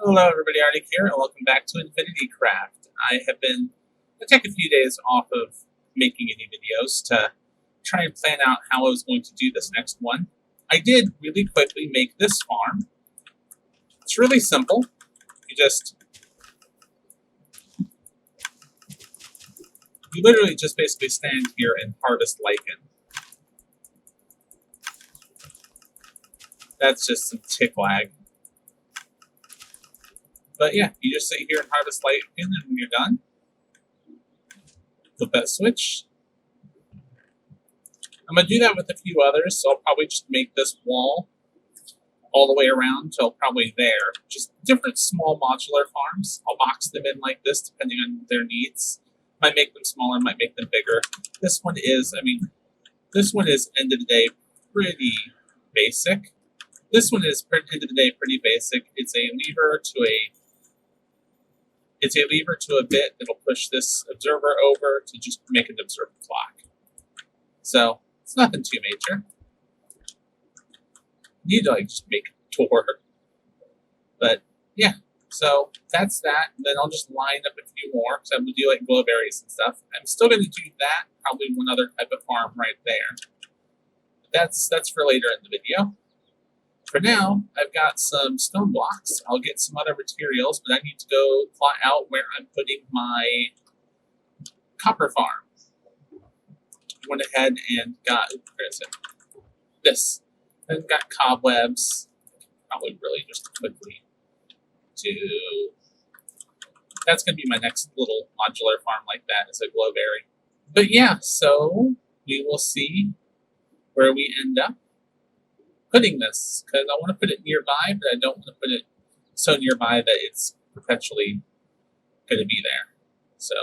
Hello everybody, Arctic here, and welcome back to Infinity Craft. I take a few days off of making any videos to try and plan out how I was going to do this next one. I did really quickly make this farm. It's really simple. You literally just basically stand here and harvest lichen. That's just some tick lag. But yeah, you just sit here and harvest lichen, and when you're done, flip that switch. I'm going to do that with a few others, so I'll probably just make this wall all the way around till probably there. Just different small modular farms. I'll box them in like this depending on their needs. Might make them smaller, might make them bigger. This one is end of the day pretty basic. This one is end of the day pretty basic. It's a lever to a bit that'll push this observer over to just make an observer clock. So it's nothing too major. You need to just make a door. But yeah, so that's that. And then I'll just line up a few more because I'm going to do like glowberries and stuff. I'm still going to do that, probably one other type of farm right there. But that's for later in the video. For now, I've got some stone blocks. I'll get some other materials, but I need to go plot out where I'm putting my copper farm. Went ahead and got, where is it? This. I've got cobwebs. Probably really just quickly do. That's going to be my next little modular farm like that, is a glowberry. But yeah, so we will see where we end up putting this, because I want to put it nearby, but I don't want to put it so nearby that it's perpetually going to be there. So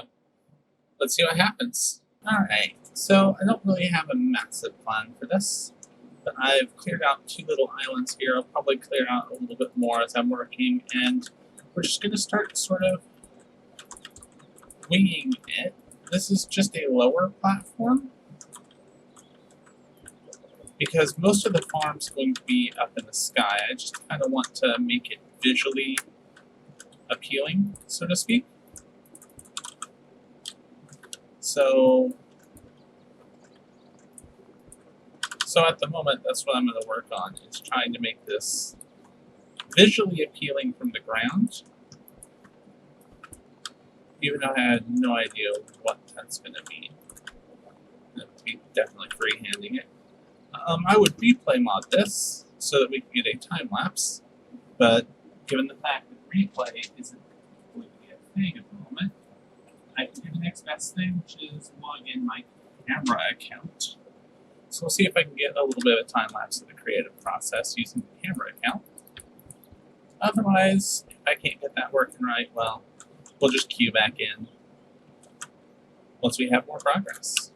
let's see what happens. Alright, so I don't really have a massive plan for this, but I've cleared out two little islands here. I'll probably clear out a little bit more as I'm working, and we're just going to start sort of winging it. This is just a lower platform, because most of the farm's going to be up in the sky. I just kind of want to make it visually appealing, so to speak. So at the moment, that's what I'm going to work on, is trying to make this visually appealing from the ground, even though I had no idea what that's going to be. I'm going to be definitely freehanding it. I would replay mod this so that we can get a time lapse, but given the fact that replay isn't completely a thing at the moment, I can do the next best thing, which is log in my camera account. So we'll see if I can get a little bit of a time lapse of the creative process using the camera account. Otherwise, if I can't get that working right, well, we'll just queue back in once we have more progress.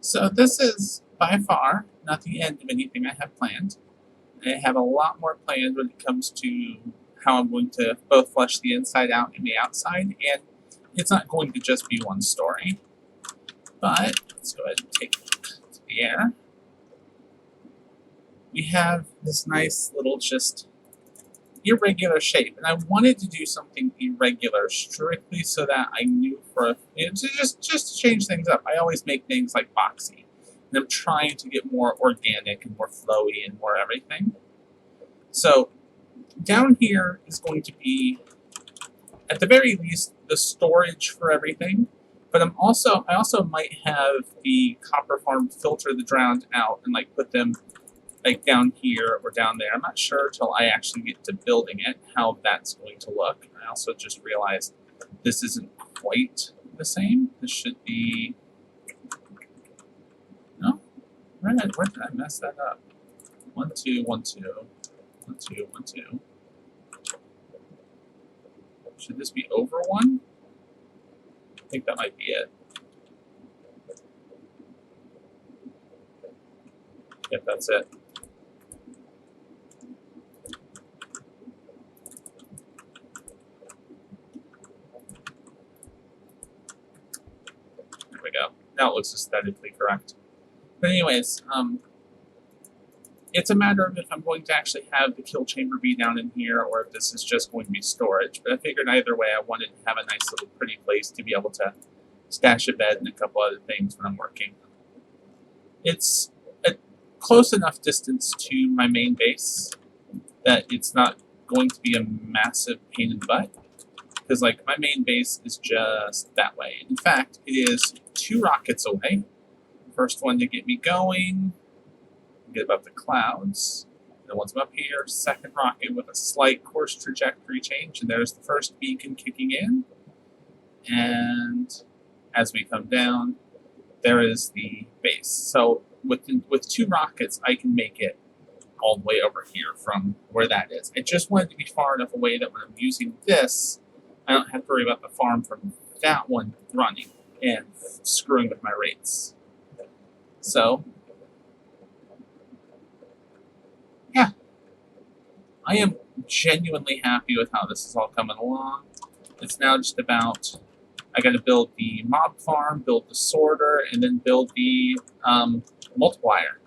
So this is by far not the end of anything I have planned. I have a lot more planned when it comes to how I'm going to both flesh the inside out and the outside, and it's not going to just be one story. But let's go ahead and take it to the air. We have this nice little just irregular shape, and I wanted to do something irregular strictly so that I knew just to change things up. I always make things like boxy, and I'm trying to get more organic and more flowy and more everything. So down here is going to be, at the very least, the storage for everything. But I also might have the copper farm filter the drowned out and like put them like down here or down there. I'm not sure till I actually get to building it how that's going to look. I also just realized this isn't quite the same. This should be, no, where did I mess that up? 1 2 1 2 1 2 1 2. Should this be over 1? I think that might be it. Yep, that's it. There we go. Now it looks aesthetically correct. But anyways, it's a matter of if I'm going to actually have the kill chamber be down in here or if this is just going to be storage. But I figured either way I wanted to have a nice little pretty place to be able to stash a bed and a couple other things when I'm working. It's a close enough distance to my main base that it's not going to be a massive pain in the butt. Because like my main base is just that way. In fact, it is 2 rockets away. First one to get me going. Get above the clouds. Then once I'm up here, second rocket with a slight course trajectory change, and there's the first beacon kicking in. And as we come down, there is the base. So with 2 rockets, I can make it all the way over here from where that is. I just wanted to be far enough away that when I'm using this, I don't have to worry about the farm from that one running and screwing with my rates. So yeah, I am genuinely happy with how this is all coming along. It's now just about, I got to build the mob farm, build the sorter, and then build the multiplier.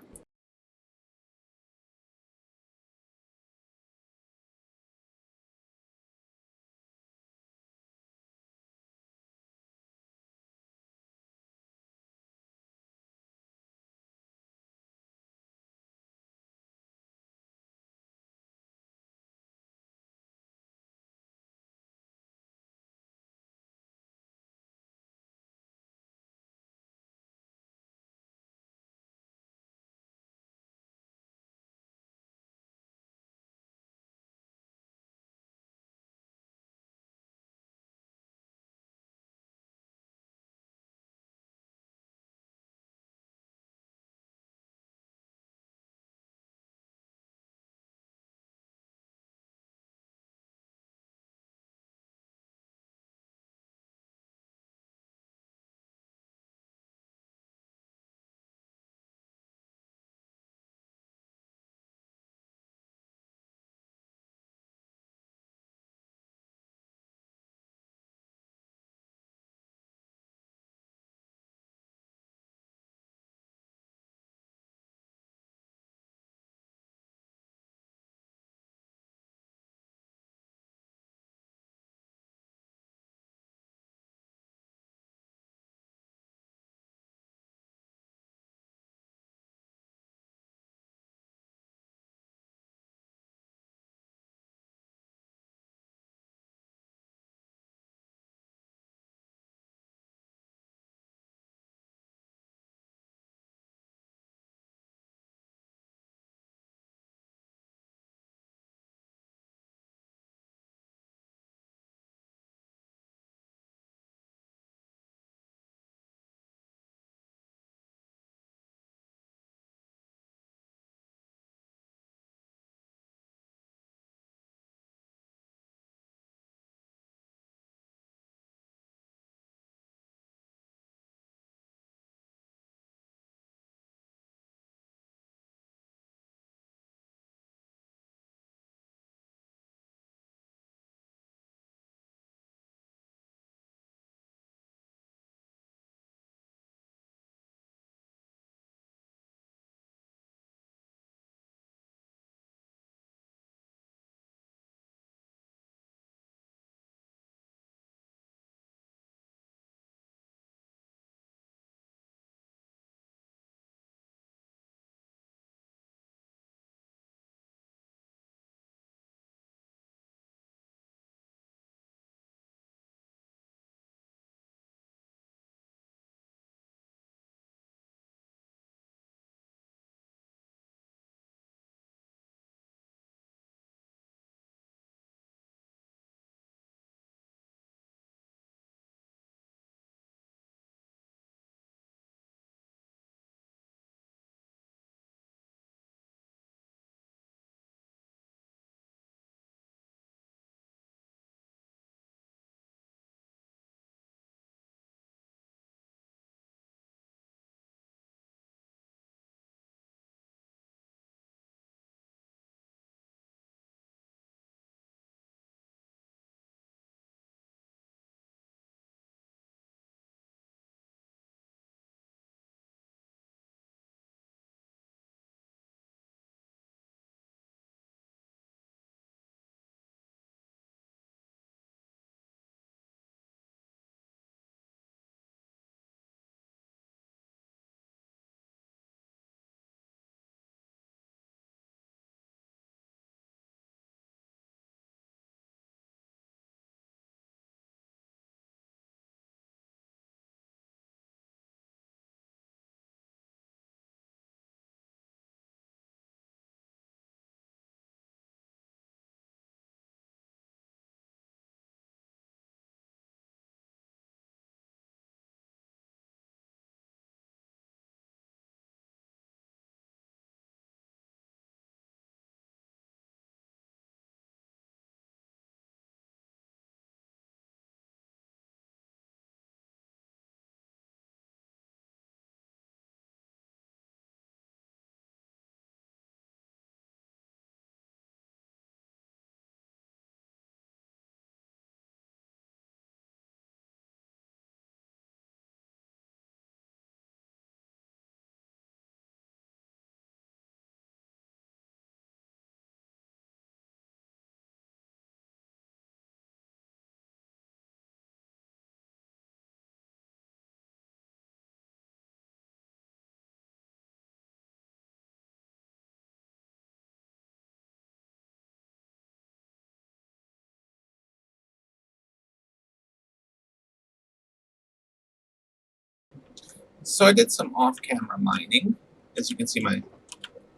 So I did some off-camera mining. As you can see, my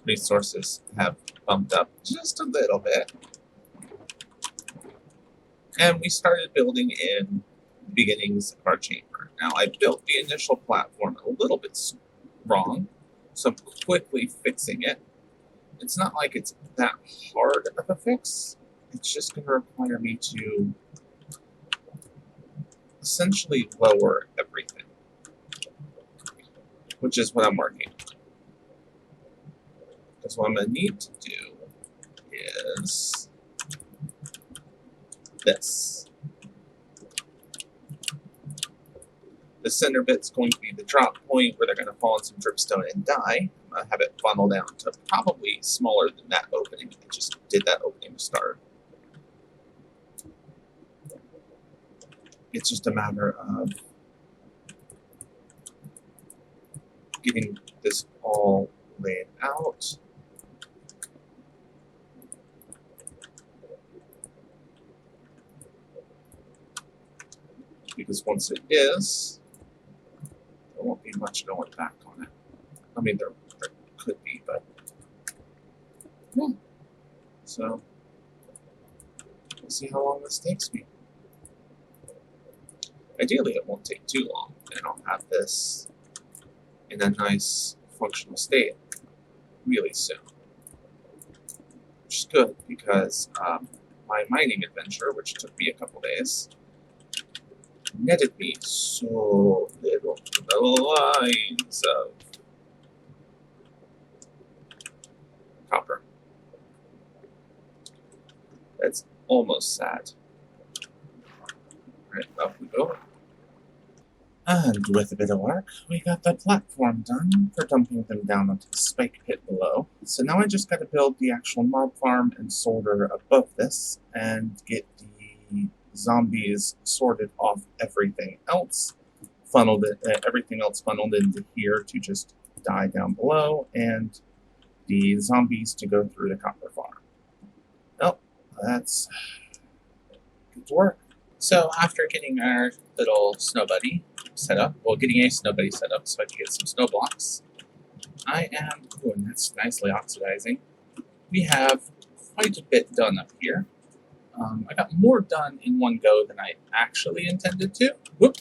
resources have bumped up just a little bit. And we started building in the beginnings of our chamber. Now, I built the initial platform a little bit wrong, so I'm quickly fixing it. It's not like it's that hard of a fix. It's just going to require me to essentially lower everything, which is what I'm working on. Because what I'm going to need to do is this. The center bit's going to be the drop point where they're going to fall in some dripstone and die. I'm going to have it funnel down to probably smaller than that opening. I just did that opening to start. It's just a matter of getting this all laid out. Because once it is, there won't be much going back on it. I mean, there could be, but yeah. So, we'll see how long this takes me. Ideally, it won't take too long, and I'll have this in a nice functional state really soon. Which is good, because my mining adventure, which took me a couple days, netted me so little. The lines of copper. That's almost sad. Right, up we go. And with a bit of work, we got the platform done for dumping them down onto the spike pit below. So now I just got to build the actual mob farm and solder above this and get the zombies sorted off everything else, everything else funneled into here to just die down below, and the zombies to go through the copper farm. Well, that's good work. So after getting our little snow buddy set up, well, getting a snow buddy set up so I can get some snow blocks, I am, ooh, and that's nicely oxidizing. We have quite a bit done up here. I got more done in one go than I actually intended to. Whoop!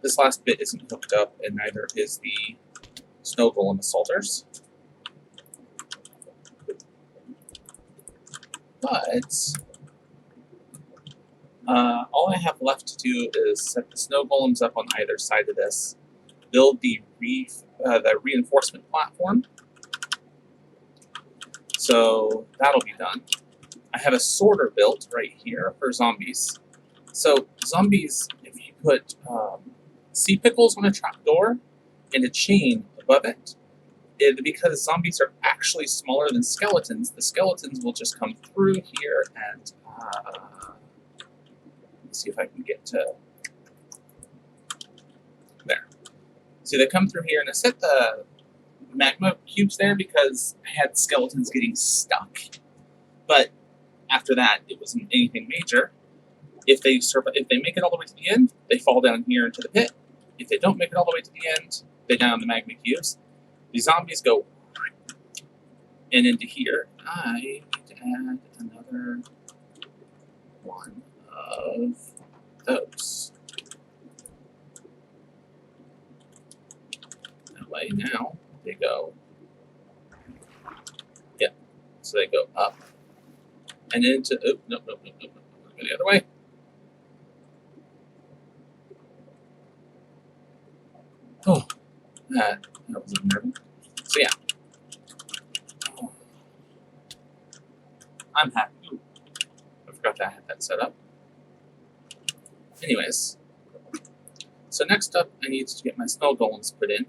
This last bit isn't hooked up, and neither is the snow golem assaulters. But all I have left to do is set the snow golems up on either side of this, build the reinforcement platform. So that'll be done. I have a sorter built right here for zombies. So zombies, if you put sea pickles on a trapdoor and a chain above it, because zombies are actually smaller than skeletons, the skeletons will just come through here and let's see if I can get to there. See, they come through here, and I set the magma cubes there because I had skeletons getting stuck. But after that, it wasn't anything major. If they make it all the way to the end, they fall down here into the pit. If they don't make it all the way to the end, they die on the magma cubes. The zombies go and into here. I need to add another one of those. That way now they go, yeah, so they go up and into, oh, no, go the other way. Oh, that was unnerving. So yeah, I'm happy. Ooh, I forgot that I had that set up. Anyways, so next up, I need to get my snow golems put in.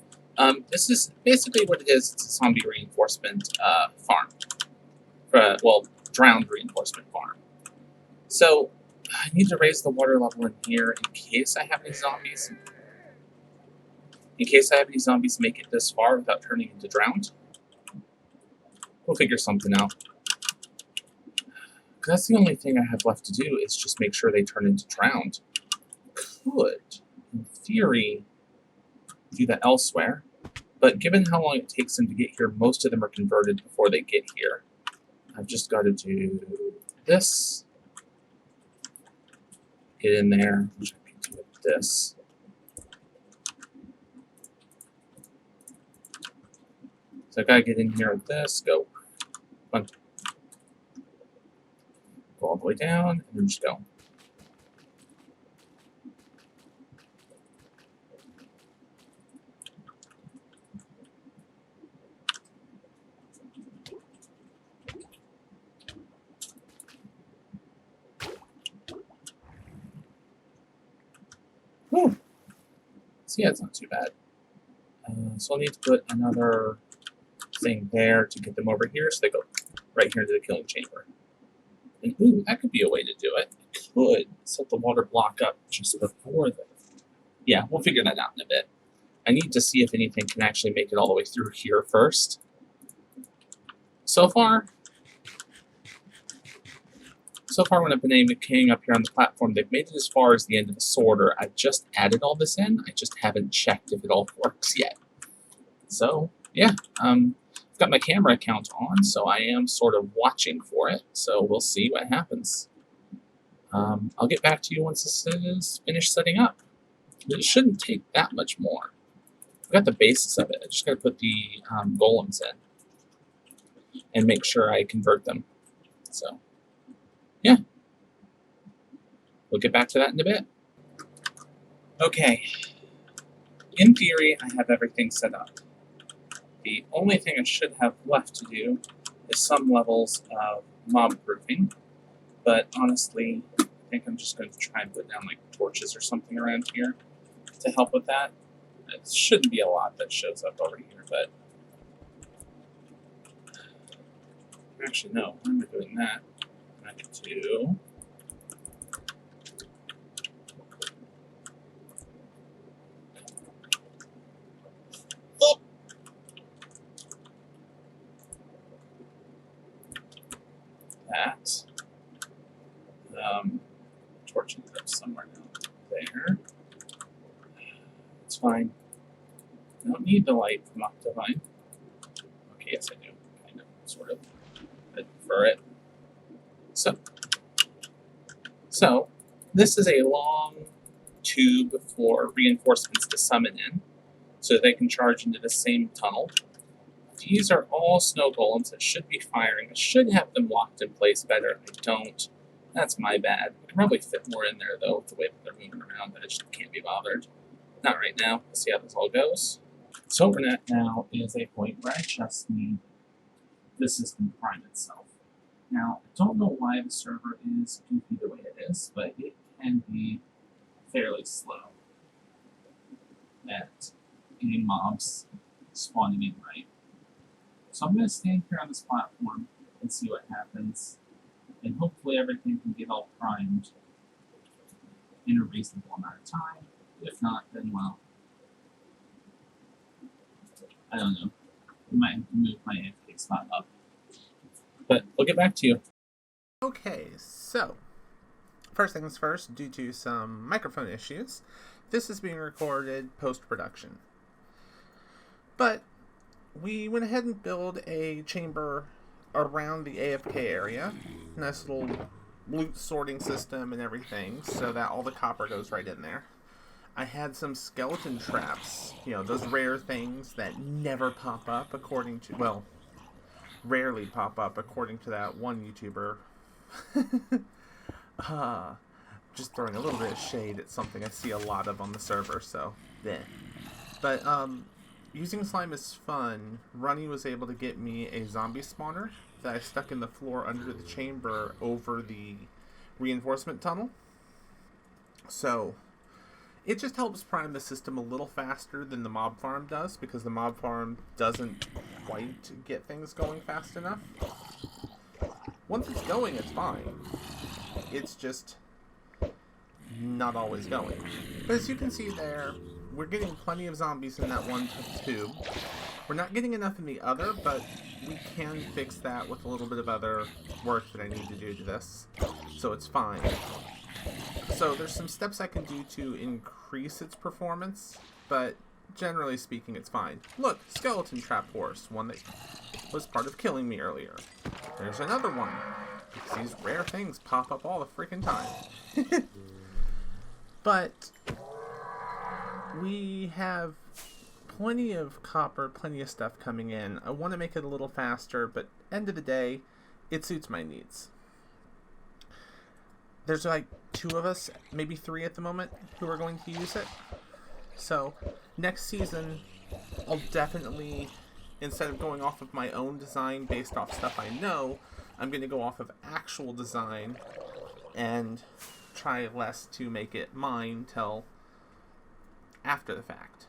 This is basically what it is. It's a zombie reinforcement farm. Well, drowned reinforcement farm. So I need to raise the water level in here in case I have any zombies. In case I have any zombies make it this far without turning into drowned. We'll figure something out. Because that's the only thing I have left to do is just make sure they turn into drowned. Could, in theory, do that elsewhere. But given how long it takes them to get here, most of them are converted before they get here. I've just got to do this. Get in there. I can do this. So I gotta get in here with this. Go. Come on. Go all the way down, and then just go. Whew. So yeah, it's not too bad. So I'll need to put another thing there to get them over here, so they go right here into the killing chamber. And ooh, that could be a way to do it. I could set the water block up just before them. Yeah, we'll figure that out in a bit. I need to see if anything can actually make it all the way through here first. So far when I've been AFKing up here on the platform, they've made it as far as the end of the sorter. I've just added all this in. I just haven't checked if it all works yet. So, yeah. I've got my camera account on, so I am sort of watching for it. So we'll see what happens. I'll get back to you once this is finished setting up. It shouldn't take that much more. I've got the basis of it. I just got to put the golems in and make sure I convert them. So, yeah. We'll get back to that in a bit. Okay. In theory, I have everything set up. The only thing I should have left to do is some levels of mob proofing, but honestly, I think I'm just going to try and put down like torches or something around here to help with that. It shouldn't be a lot that shows up over here, but actually no, I'm not doing that. I can do that. Torching it up somewhere down there. It's fine. I don't need the light from Octavine. Okay, yes I do. Kind of, sort of. I prefer it. So, this is a long tube for reinforcements to summon in, so they can charge into the same tunnel. These are all snow golems that should be firing. I should have them locked in place better. I don't. That's my bad. I can probably fit more in there, though, with the way that they're moving around. I just can't be bothered. Not right now. Let's see how this all goes. So we're at now is a point where I just need the system to prime itself. Now, I don't know why the server is goofy the way it is, but it can be fairly slow at getting mobs spawning in right. So I'm going to stand here on this platform and see what happens, and hopefully everything can get all primed in a reasonable amount of time. If not, then well, I don't know. I might have to move my AFK spot up. But we'll get back to you. Okay, so first things first, due to some microphone issues, this is being recorded post-production. But we went ahead and built a chamber around the AFK area. Nice little loot sorting system and everything, so that all the copper goes right in there. I had some skeleton traps, you know, those rare things that never pop up according to, well, rarely pop up according to that one YouTuber. Just throwing a little bit of shade at something I see a lot of on the server, so yeah. But using slime is fun. Runny was able to get me a zombie spawner that I stuck in the floor under the chamber over the reinforcement tunnel. So it just helps prime the system a little faster than the mob farm does, because the mob farm doesn't quite get things going fast enough. Once it's going, it's fine. It's just not always going. But as you can see there, we're getting plenty of zombies in that one tube. We're not getting enough in the other, but we can fix that with a little bit of other work that I need to do to this. So it's fine. So there's some steps I can do to increase its performance, but generally speaking, it's fine. Look, skeleton trap horse, one that was part of killing me earlier. There's another one, because these rare things pop up all the freaking time. But we have plenty of copper, plenty of stuff coming in. I want to make it a little faster, but end of the day, it suits my needs. There's like 2 of us, maybe 3 at the moment, who are going to use it. So next season, I'll definitely, instead of going off of my own design based off stuff I know, I'm going to go off of actual design and try less to make it mine till after the fact.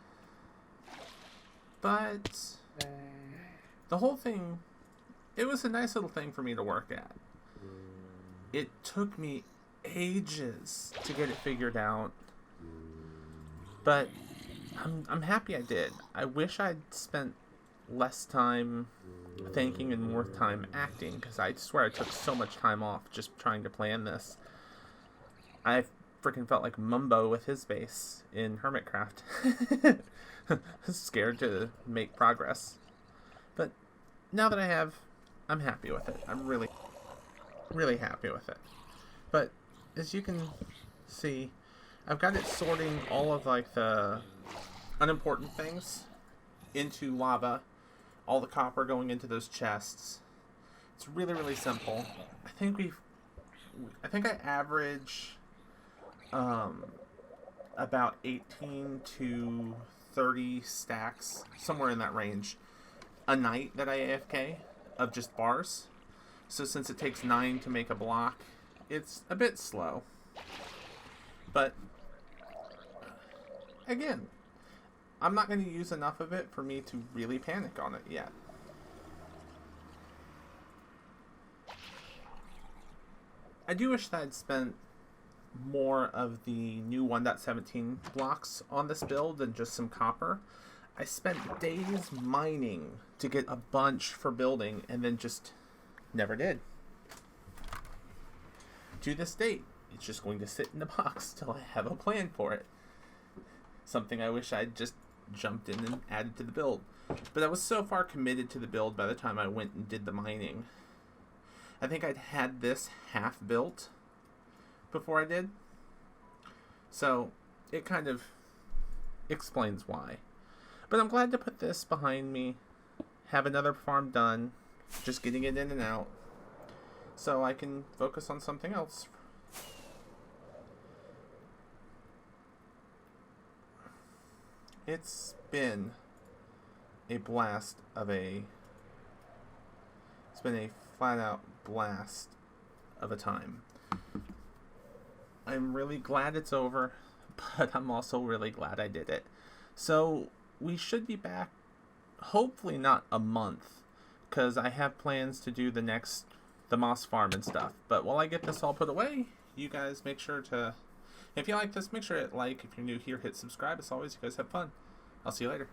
But the whole thing, it was a nice little thing for me to work at. It took me ages to get it figured out, but I'm happy I did. I wish I'd spent less time thinking and more time acting, because I swear I took so much time off just trying to plan this. I freaking felt like Mumbo with his base in Hermitcraft. Scared to make progress. But now that I have, I'm happy with it. I'm really, really happy with it. But as you can see, I've got it sorting all of like the unimportant things into lava, all the copper going into those chests. It's really, really simple. I think I average about 18 to 30 stacks, somewhere in that range, a night that I AFK of just bars. So since it takes 9 to make a block, it's a bit slow. But again, I'm not going to use enough of it for me to really panic on it yet. I do wish that I'd spent more of the new 1.17 blocks on this build than just some copper. I spent days mining to get a bunch for building and then just never did. To this date, it's just going to sit in the box till I have a plan for it. Something I wish I'd just jumped in and added to the build. But I was so far committed to the build by the time I went and did the mining. I think I'd had this half built before I did. So it kind of explains why. But I'm glad to put this behind me, have another farm done, just getting it in and out, so I can focus on something else. It's been a blast of a... It's been a flat-out blast of a time. I'm really glad it's over, but I'm also really glad I did it. So we should be back, hopefully not a month, because I have plans to do the moss farm and stuff. But while I get this all put away, you guys make sure to, if you like this, make sure to hit like. If you're new here, hit subscribe. As always, you guys have fun. I'll see you later.